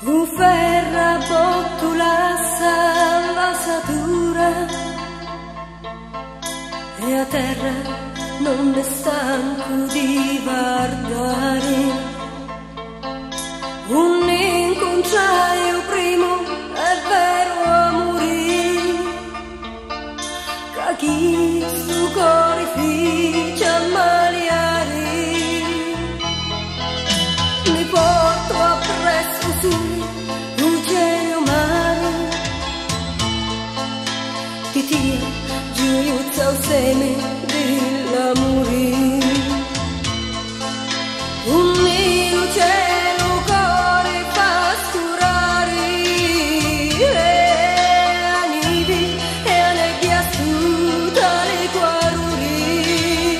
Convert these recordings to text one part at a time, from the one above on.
Un ferrabottula salvasatura e a terra non è stanco di guardare. Un incontraio primo è vero amore, che chi su cuore ficia maliare. Mi porto appresso su cielo mare, ti tia giuiuzza o seme dell'amore. Un mio cielo cuore fa scurare, a nivi e a nebbia astuta le cuori.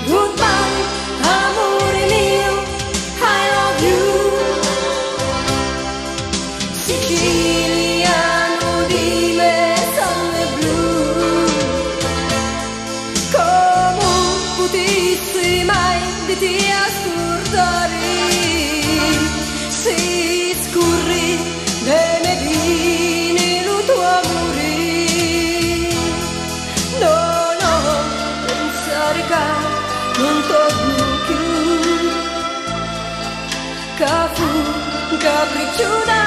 Goodbye, amore mio, I love you. Siciliano di me sangue blu, come potissi mai di ti scordare. Si scurri dei miei vini lo tuo amore. No, no, pensare che non torno più, che fu capriccio da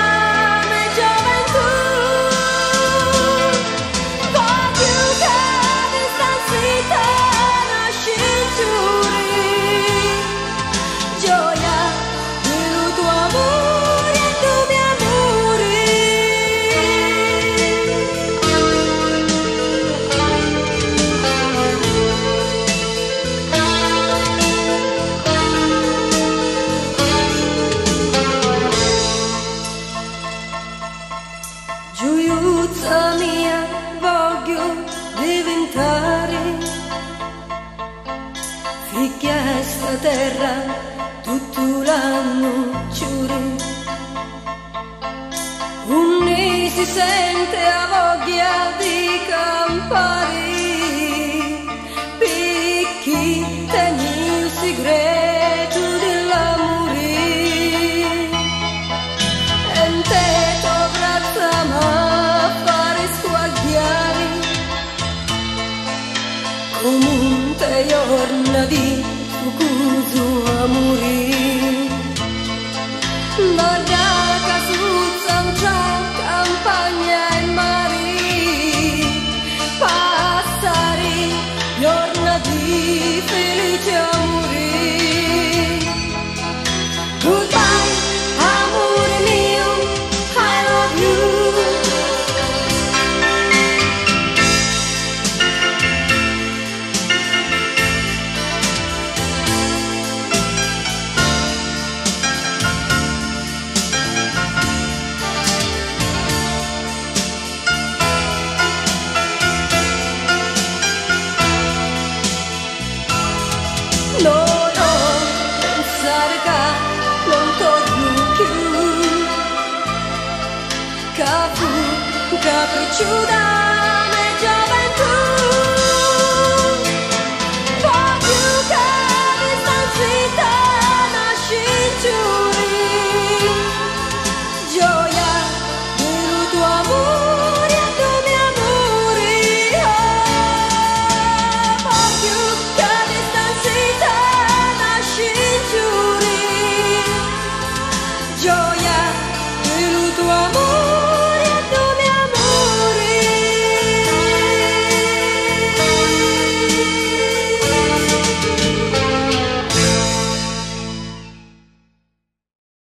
gioiuzza mia, voglio diventare figlia sta terra tutto l'anno giure. Un si sente a voglia di campare, picchi tegni il segreto dell'amore. Comunque giorna di fucuso amore, guarda casuzza tra campagna e mare, passare giorna di felice amore. Goodbye, amore mio, I love you. No, no, pensare che non torno più, che fu capriccio da